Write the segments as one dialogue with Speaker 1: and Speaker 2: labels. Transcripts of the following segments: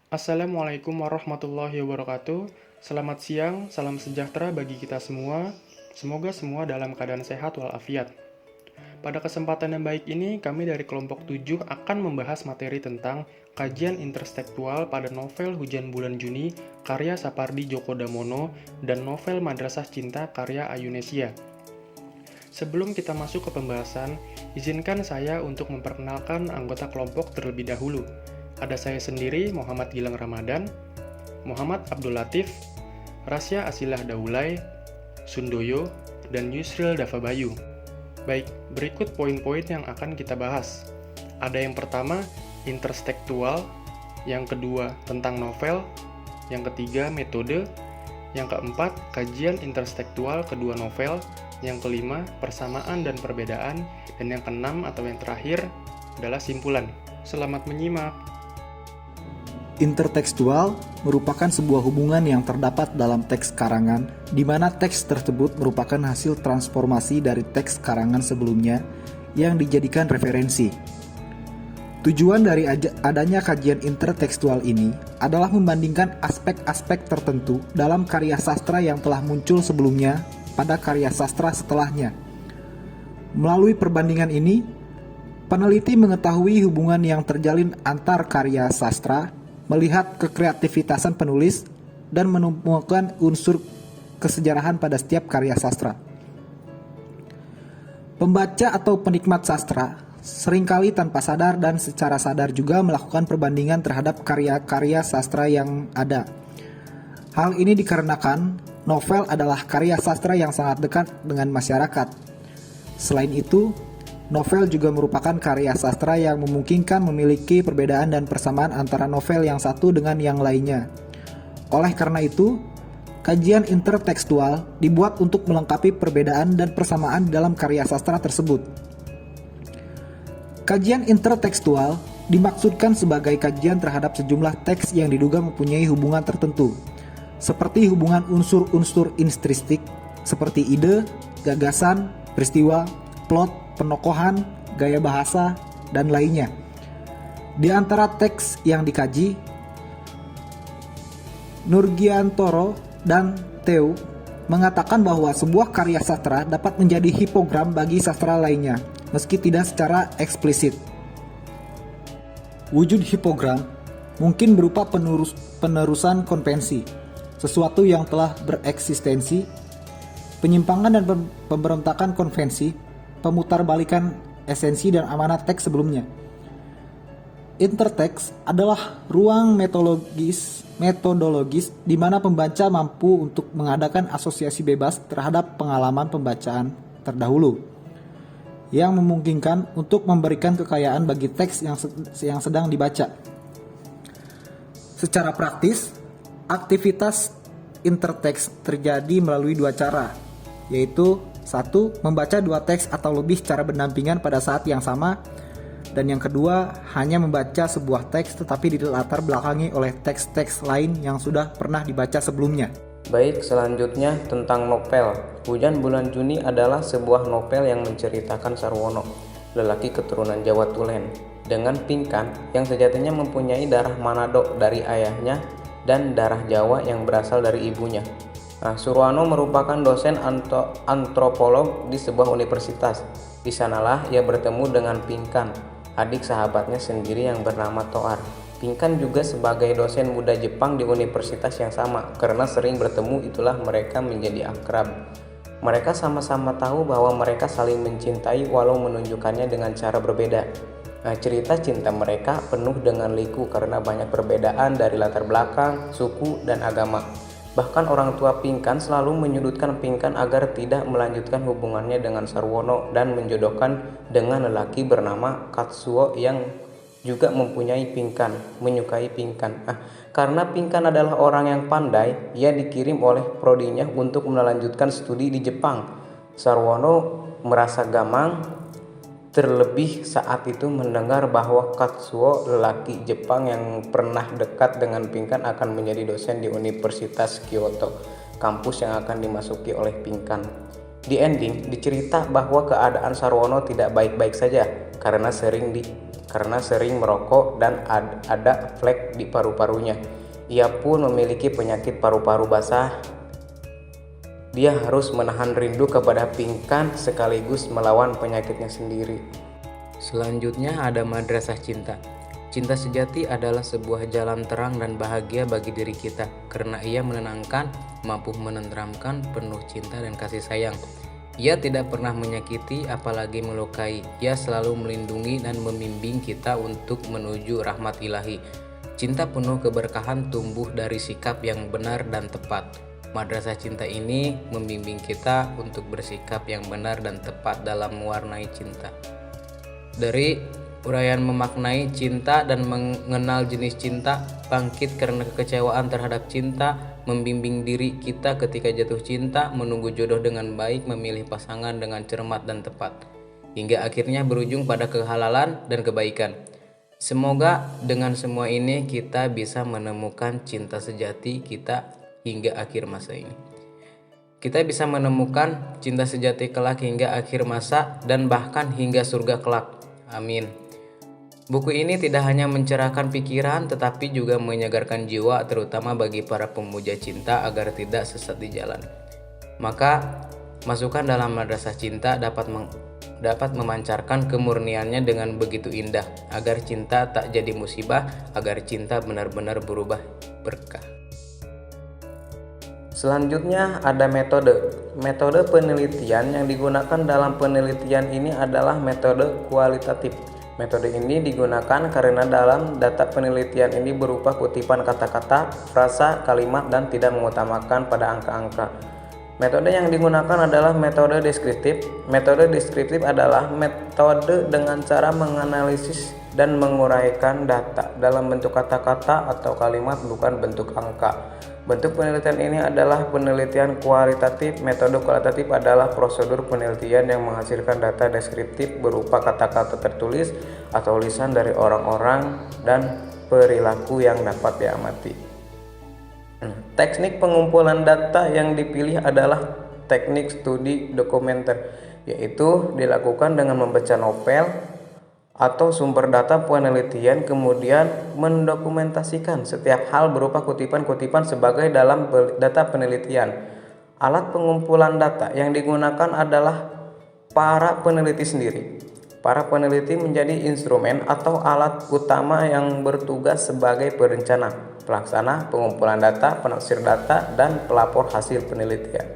Speaker 1: Assalamualaikum warahmatullahi wabarakatuh. Selamat siang, salam sejahtera bagi kita semua. Semoga semua dalam keadaan sehat walafiat. Pada kesempatan yang baik ini, kami dari kelompok 7 akan membahas materi tentang kajian intertekstual pada novel Hujan Bulan Juni karya Sapardi Djoko Damono dan novel Madrasah Cinta karya Ayunesia. Sebelum kita masuk ke pembahasan, izinkan saya untuk memperkenalkan anggota kelompok terlebih dahulu. Ada saya sendiri, Muhammad Gilang Ramadan, Muhammad Abdul Latif, Rasya Asilah Daulay, Sundoyo, dan Yusril Dafabayu. Baik, berikut poin-poin yang akan kita bahas. Ada yang pertama, intertekstual, yang kedua, tentang novel, yang ketiga, metode, yang keempat, kajian intertekstual kedua novel, yang kelima, persamaan dan perbedaan, dan yang keenam atau yang terakhir adalah simpulan. Selamat menyimak.
Speaker 2: Intertekstual merupakan sebuah hubungan yang terdapat dalam teks karangan, di mana teks tersebut merupakan hasil transformasi dari teks karangan sebelumnya yang dijadikan referensi. Tujuan dari adanya kajian intertekstual ini adalah membandingkan aspek-aspek tertentu dalam karya sastra yang telah muncul sebelumnya pada karya sastra setelahnya. Melalui perbandingan ini, peneliti mengetahui hubungan yang terjalin antar karya sastra, melihat kekreativitasan penulis, dan menemukan unsur kesejarahan pada setiap karya sastra. Pembaca atau penikmat sastra seringkali tanpa sadar dan secara sadar juga melakukan perbandingan terhadap karya-karya sastra yang ada. Hal ini dikarenakan novel adalah karya sastra yang sangat dekat dengan masyarakat. Selain itu, novel juga merupakan karya sastra yang memungkinkan memiliki perbedaan dan persamaan antara novel yang satu dengan yang lainnya. Oleh karena itu, kajian intertekstual dibuat untuk melengkapi perbedaan dan persamaan dalam karya sastra tersebut. Kajian intertekstual dimaksudkan sebagai kajian terhadap sejumlah teks yang diduga mempunyai hubungan tertentu, seperti hubungan unsur-unsur intrinsik seperti ide, gagasan, peristiwa, plot, penokohan, gaya bahasa, dan lainnya. Di antara teks yang dikaji, Nurgiantoro dan Theo mengatakan bahwa sebuah karya sastra dapat menjadi hipogram bagi sastra lainnya, meski tidak secara eksplisit. Wujud hipogram mungkin berupa penerusan konvensi, sesuatu yang telah bereksistensi, penyimpangan dan pemberontakan konvensi, pemutarbalikan esensi dan amanat teks sebelumnya. Interteks adalah ruang metodologis di mana pembaca mampu untuk mengadakan asosiasi bebas terhadap pengalaman pembacaan terdahulu, yang memungkinkan untuk memberikan kekayaan bagi teks yang sedang dibaca. Secara praktis, aktivitas interteks terjadi melalui dua cara, yaitu 1. Membaca dua teks atau lebih secara berdampingan pada saat yang sama, dan yang kedua, hanya membaca sebuah teks tetapi dilatar belakangi oleh teks-teks lain yang sudah pernah dibaca sebelumnya.
Speaker 3: Baik, selanjutnya tentang novel. Hujan Bulan Juni adalah sebuah novel yang menceritakan Sarwono, lelaki keturunan Jawa Tulen, dengan Pinkan yang sejatinya mempunyai darah Manado dari ayahnya dan darah Jawa yang berasal dari ibunya. Sarwono merupakan dosen antropolog di sebuah universitas. Di sanalah ia bertemu dengan Pinkan, adik sahabatnya sendiri yang bernama Toar. Pinkan juga sebagai dosen muda Jepang di universitas yang sama. Karena sering bertemu, itulah mereka menjadi akrab. Mereka sama-sama tahu bahwa mereka saling mencintai walau menunjukkannya dengan cara berbeda. Cerita cinta mereka penuh dengan liku karena banyak perbedaan dari latar belakang, suku, dan agama. Bahkan orang tua Pinkan selalu menyudutkan Pinkan agar tidak melanjutkan hubungannya dengan Sarwono dan menjodohkan dengan lelaki bernama Katsuo yang juga menyukai Pinkan. Karena Pinkan adalah orang yang pandai, ia dikirim oleh prodinya untuk melanjutkan studi di Jepang. Sarwono merasa gamang, terlebih saat itu mendengar bahwa Katsuo, lelaki Jepang yang pernah dekat dengan Pinkan, akan menjadi dosen di Universitas Kyoto, kampus yang akan dimasuki oleh Pinkan. Di ending, dicerita bahwa keadaan Sarwono tidak baik-baik saja karena sering karena sering merokok dan ada flek di paru-parunya. Ia pun memiliki penyakit paru-paru basah. Dia harus menahan rindu kepada Pinkan sekaligus melawan penyakitnya sendiri. Selanjutnya ada madrasah cinta. Cinta sejati adalah sebuah jalan terang dan bahagia bagi diri kita karena ia menenangkan, mampu menenteramkan, penuh cinta dan kasih sayang. Ia tidak pernah menyakiti apalagi melukai. Ia selalu melindungi dan membimbing kita untuk menuju rahmat ilahi. Cinta penuh keberkahan tumbuh dari sikap yang benar dan tepat. Madrasah cinta ini membimbing kita untuk bersikap yang benar dan tepat dalam mewarnai cinta. Dari uraian memaknai cinta dan mengenal jenis cinta, bangkit karena kekecewaan terhadap cinta, membimbing diri kita ketika jatuh cinta, menunggu jodoh dengan baik, memilih pasangan dengan cermat dan tepat, hingga akhirnya berujung pada kehalalan dan kebaikan. Semoga dengan semua ini kita bisa menemukan cinta sejati kita hingga akhir masa ini. Kita bisa menemukan cinta sejati kelak hingga akhir masa dan bahkan hingga surga kelak. Amin. Buku ini tidak hanya mencerahkan pikiran tetapi juga menyegarkan jiwa, terutama bagi para pemuja cinta agar tidak sesat di jalan. Maka masukan dalam madrasah cinta dapat memancarkan kemurniannya dengan begitu indah, agar cinta tak jadi musibah, agar cinta benar-benar berubah berkah. Selanjutnya ada metode. Metode penelitian yang digunakan dalam penelitian ini adalah metode kualitatif. Metode ini digunakan karena dalam data penelitian ini berupa kutipan kata-kata, frasa, kalimat, dan tidak mengutamakan pada angka-angka. Metode yang digunakan adalah metode deskriptif. Metode deskriptif adalah metode dengan cara menganalisis dan menguraikan data dalam bentuk kata-kata atau kalimat, bukan bentuk angka. Bentuk penelitian ini adalah penelitian kualitatif. Metode kualitatif adalah prosedur penelitian yang menghasilkan data deskriptif berupa kata-kata tertulis atau lisan dari orang-orang dan perilaku yang dapat diamati. Teknik pengumpulan data yang dipilih adalah teknik studi dokumenter, yaitu dilakukan dengan membaca novel atau sumber data penelitian, kemudian mendokumentasikan setiap hal berupa kutipan-kutipan sebagai dalam data penelitian. Alat pengumpulan data yang digunakan adalah para peneliti sendiri. Para peneliti menjadi instrumen atau alat utama yang bertugas sebagai perencana, pelaksana, pengumpulan data, penaksir data, dan pelapor hasil penelitian.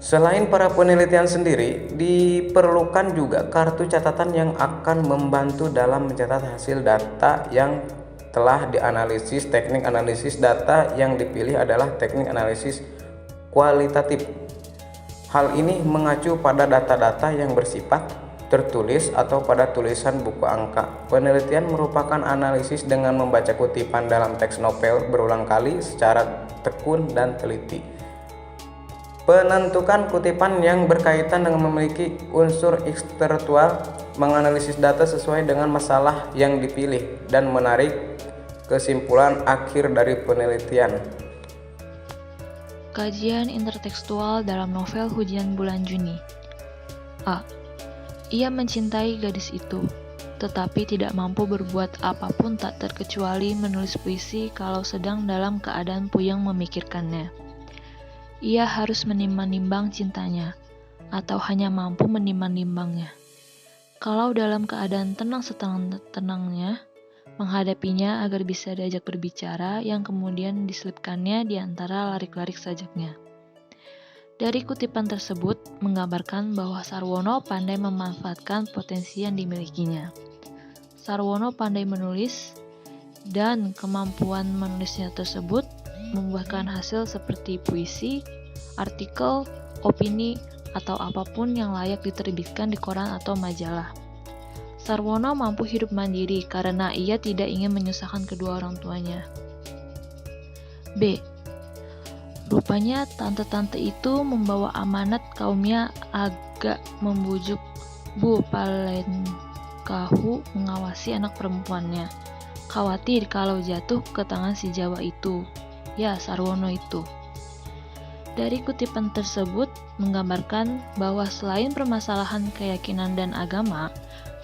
Speaker 3: Selain para penelitian sendiri, diperlukan juga kartu catatan yang akan membantu dalam mencatat hasil data yang telah dianalisis. Teknik analisis data yang dipilih adalah teknik analisis kualitatif. Hal ini mengacu pada data-data yang bersifat tertulis atau pada tulisan buku angka. Penelitian merupakan analisis dengan membaca kutipan dalam teks novel berulang kali secara tekun dan teliti. Penentukan kutipan yang berkaitan dengan memiliki unsur intelektual, menganalisis data sesuai dengan masalah yang dipilih, dan menarik kesimpulan akhir dari penelitian.
Speaker 4: Kajian intertekstual dalam novel Hujan Bulan Juni. A. Ia mencintai gadis itu, tetapi tidak mampu berbuat apapun tak terkecuali menulis puisi kalau sedang dalam keadaan puyeng memikirkannya. Ia harus menimbang-nimbang cintanya, atau hanya mampu menimbang-nimbangnya. Kalau dalam keadaan tenang setenang-tenangnya, menghadapinya agar bisa diajak berbicara yang kemudian diselipkannya di antara larik-larik sajaknya. Dari kutipan tersebut menggambarkan bahwa Sarwono pandai memanfaatkan potensi yang dimilikinya. Sarwono pandai menulis, dan kemampuan menulisnya tersebut membuahkan hasil seperti puisi, artikel, opini, atau apapun yang layak diterbitkan di koran atau majalah. Sarwono mampu hidup mandiri karena ia tidak ingin menyusahkan kedua orang tuanya. B. Rupanya tante-tante itu membawa amanat kaumnya agak membujuk Bu Palenkahu mengawasi anak perempuannya. Khawatir kalau jatuh ke tangan si Jawa itu. Ya, Sarwono itu. Dari kutipan tersebut menggambarkan bahwa selain permasalahan keyakinan dan agama,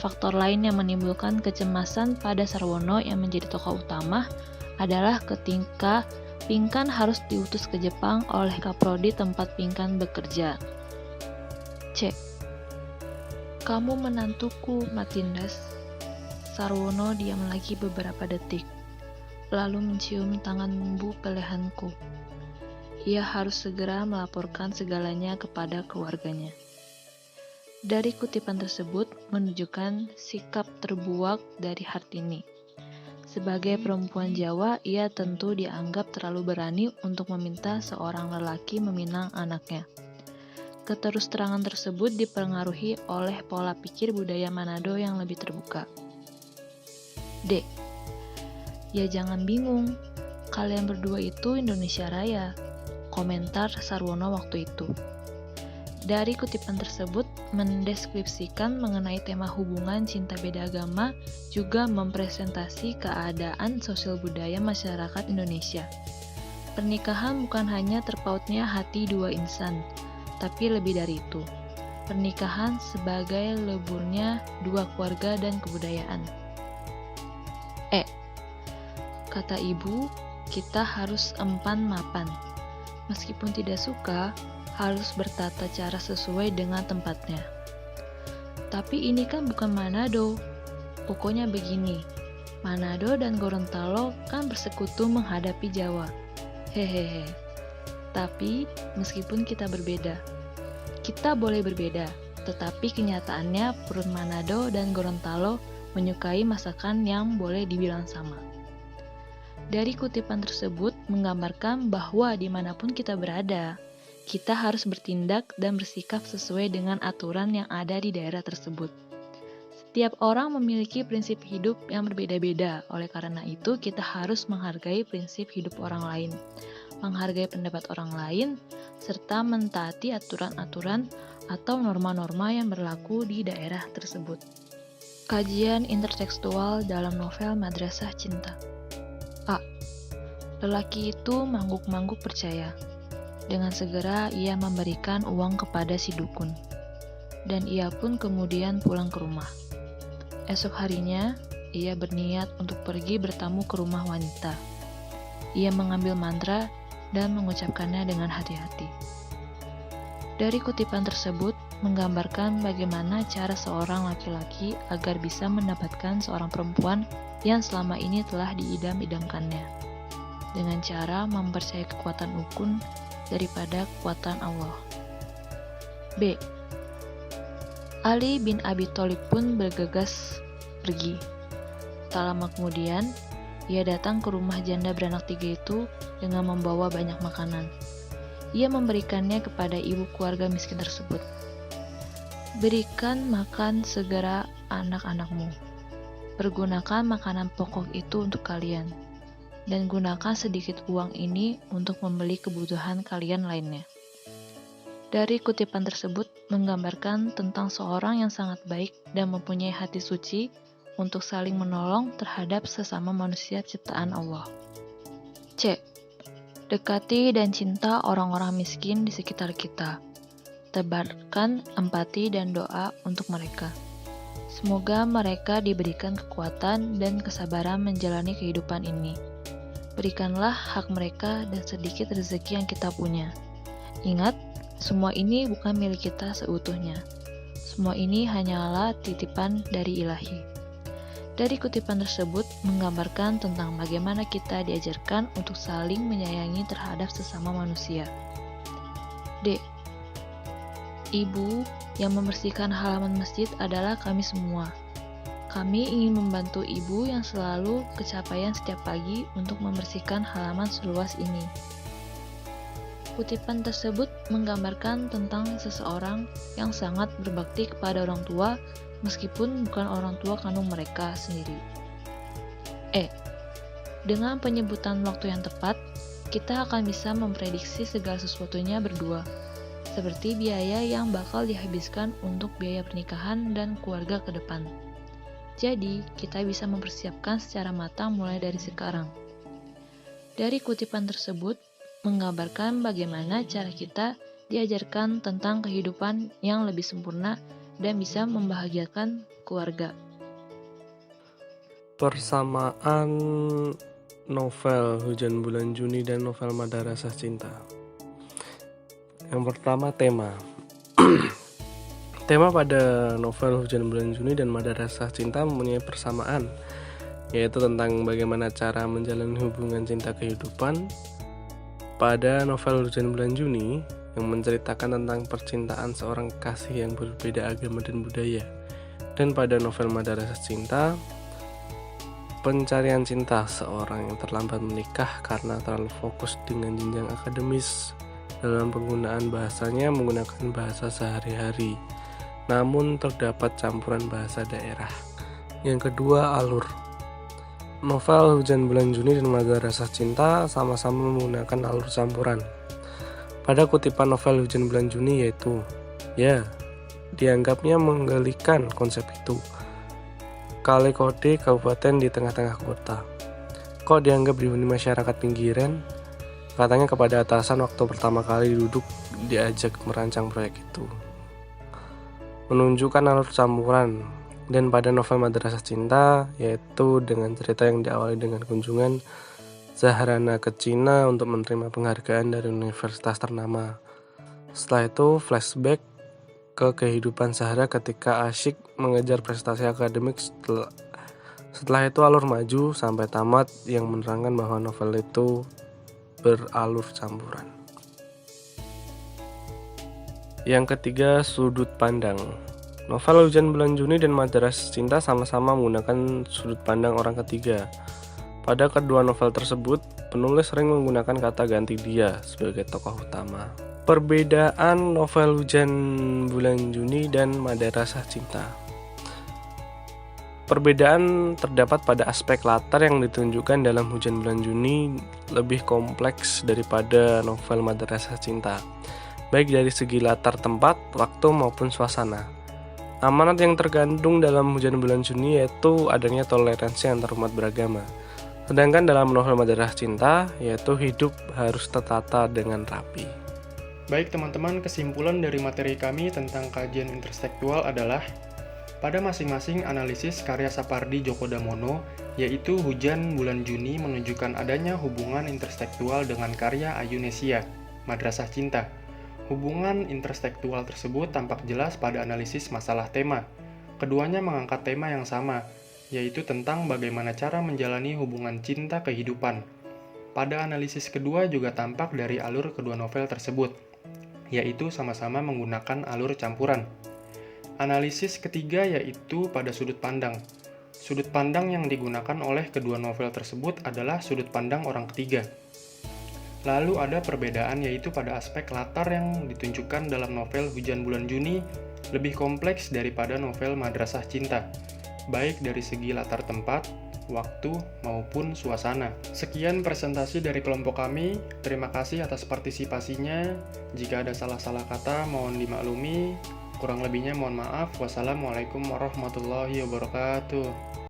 Speaker 4: Faktor lain yang menimbulkan kecemasan pada Sarwono yang menjadi tokoh utama adalah ketika Pinkan harus diutus ke Jepang oleh Kaprodi tempat Pinkan bekerja. C. Kamu menantuku, Matindas. Sarwono diam lagi beberapa detik, lalu mencium tangan membuk ke leherku. Ia harus segera melaporkan segalanya kepada keluarganya. Dari kutipan tersebut menunjukkan sikap terbuak dari Hartini. Sebagai perempuan Jawa, ia tentu dianggap terlalu berani untuk meminta seorang lelaki meminang anaknya. Keterus-terangan tersebut dipengaruhi oleh pola pikir budaya Manado yang lebih terbuka. D. Ya jangan bingung, kalian berdua itu Indonesia Raya, komentar Sarwono waktu itu. Dari kutipan tersebut mendeskripsikan mengenai tema hubungan cinta beda agama, juga mempresentasi keadaan sosial budaya masyarakat Indonesia. Pernikahan bukan hanya terpautnya hati dua insan, tapi lebih dari itu. Pernikahan sebagai leburnya dua keluarga dan kebudayaan. E. Kata ibu, kita harus empan mapan. Meskipun tidak suka, harus bertata cara sesuai dengan tempatnya. Tapi ini kan bukan Manado. Pokoknya begini, Manado dan Gorontalo kan bersekutu menghadapi Jawa. Hehehe. Tapi meskipun kita berbeda, kita boleh berbeda, tetapi kenyataannya perut Manado dan Gorontalo menyukai masakan yang boleh dibilang sama. Dari kutipan tersebut menggambarkan bahwa dimanapun kita berada, kita harus bertindak dan bersikap sesuai dengan aturan yang ada di daerah tersebut. Setiap orang memiliki prinsip hidup yang berbeda-beda, oleh karena itu kita harus menghargai prinsip hidup orang lain, menghargai pendapat orang lain, serta mentaati aturan-aturan atau norma-norma yang berlaku di daerah tersebut. Kajian intertekstual dalam novel Madrasah Cinta. A. Lelaki itu mangguk-mangguk percaya. Dengan segera ia memberikan uang kepada si dukun, dan ia pun kemudian pulang ke rumah. Esok harinya, ia berniat untuk pergi bertamu ke rumah wanita. Ia mengambil mantra dan mengucapkannya dengan hati-hati. Dari kutipan tersebut menggambarkan bagaimana cara seorang laki-laki agar bisa mendapatkan seorang perempuan yang selama ini telah diidam-idamkannya, dengan cara mempercayai kekuatan dukun daripada kekuatan Allah. B. Ali bin Abi Thalib pun bergegas pergi. Tak lama kemudian, ia datang ke rumah janda beranak 3 itu dengan membawa banyak makanan. Ia memberikannya kepada ibu keluarga miskin tersebut. Berikan makan segera anak-anakmu. Pergunakan makanan pokok itu untuk kalian, dan gunakan sedikit uang ini untuk membeli kebutuhan kalian lainnya. Dari kutipan tersebut menggambarkan tentang seorang yang sangat baik dan mempunyai hati suci untuk saling menolong terhadap sesama manusia ciptaan Allah. C. Dekati dan cinta orang-orang miskin di sekitar kita. Tebarkan empati dan doa untuk mereka. Semoga mereka diberikan kekuatan dan kesabaran menjalani kehidupan ini. Berikanlah hak mereka dan sedikit rezeki yang kita punya. Ingat, semua ini bukan milik kita seutuhnya. Semua ini hanyalah titipan dari Ilahi. Dari kutipan tersebut menggambarkan tentang bagaimana kita diajarkan untuk saling menyayangi terhadap sesama manusia. D. Ibu yang membersihkan halaman masjid adalah kami semua. Kami ingin membantu ibu yang selalu kecapean setiap pagi untuk membersihkan halaman seluas ini. Kutipan tersebut menggambarkan tentang seseorang yang sangat berbakti kepada orang tua meskipun bukan orang tua kandung mereka sendiri. E. Dengan penyebutan waktu yang tepat, kita akan bisa memprediksi segala sesuatunya berdua, seperti biaya yang bakal dihabiskan untuk biaya pernikahan dan keluarga ke depan. Jadi, kita bisa mempersiapkan secara matang mulai dari sekarang. Dari kutipan tersebut, menggambarkan bagaimana cara kita diajarkan tentang kehidupan yang lebih sempurna dan bisa membahagiakan keluarga.
Speaker 5: Persamaan novel Hujan Bulan Juni dan novel Madrasah Cinta. Yang pertama, tema. Tema pada novel Hujan Bulan Juni dan Madrasah Cinta mempunyai persamaan, yaitu tentang bagaimana cara menjalani hubungan cinta kehidupan. Pada novel Hujan Bulan Juni yang menceritakan tentang percintaan seorang kekasih yang berbeda agama dan budaya, dan pada novel Madrasah Cinta pencarian cinta seorang yang terlambat menikah karena terlalu fokus dengan jenjang akademis. Dalam penggunaan bahasanya menggunakan bahasa sehari-hari, namun terdapat campuran bahasa daerah. Yang kedua, alur. Novel Hujan Bulan Juni dan Madrasah Cinta sama-sama menggunakan alur campuran. Pada kutipan novel Hujan Bulan Juni yaitu, dianggapnya menggelikan konsep itu. Kali kode kabupaten di tengah-tengah kota. Kok dianggap dihuni masyarakat pinggiran? Katanya kepada atasan waktu pertama kali duduk diajak merancang proyek itu. Menunjukkan alur campuran. Dan pada novel Madrasah Cinta, yaitu dengan cerita yang diawali dengan kunjungan Zahrana ke Cina untuk menerima penghargaan dari universitas ternama. Setelah itu flashback ke kehidupan Zahra ketika asyik mengejar prestasi akademik. Setelah itu alur maju sampai tamat yang menerangkan bahwa novel itu beralur campuran. Yang ketiga, sudut pandang. Novel Hujan Bulan Juni dan Madrasah Cinta sama-sama menggunakan sudut pandang orang ketiga. Pada kedua novel tersebut, penulis sering menggunakan kata ganti dia sebagai tokoh utama. Perbedaan novel Hujan Bulan Juni dan Madrasah Cinta. Perbedaan terdapat pada aspek latar yang ditunjukkan dalam Hujan Bulan Juni lebih kompleks daripada novel Madrasah Cinta, baik dari segi latar tempat, waktu maupun suasana. Amanat yang tergandung dalam Hujan Bulan Juni yaitu adanya toleransi antar umat beragama. Sedangkan dalam novel Madrasah Cinta yaitu hidup harus tertata dengan rapi.
Speaker 1: Baik teman-teman, kesimpulan dari materi kami tentang kajian intertekstual adalah pada masing-masing analisis karya Sapardi Djoko Damono, yaitu Hujan Bulan Juni menunjukkan adanya hubungan intertekstual dengan karya Ayunesia, Madrasah Cinta. Hubungan intertekstual tersebut tampak jelas pada analisis masalah tema. Keduanya mengangkat tema yang sama, yaitu tentang bagaimana cara menjalani hubungan cinta kehidupan. Pada analisis kedua juga tampak dari alur kedua novel tersebut, yaitu sama-sama menggunakan alur campuran. Analisis ketiga yaitu pada sudut pandang. Sudut pandang yang digunakan oleh kedua novel tersebut adalah sudut pandang orang ketiga. Lalu ada perbedaan yaitu pada aspek latar yang ditunjukkan dalam novel Hujan Bulan Juni lebih kompleks daripada novel Madrasah Cinta, baik dari segi latar tempat, waktu, maupun suasana. Sekian presentasi dari kelompok kami. Terima kasih atas partisipasinya. Jika ada salah-salah kata, mohon dimaklumi. Kurang lebihnya mohon maaf. Wassalamualaikum warahmatullahi wabarakatuh.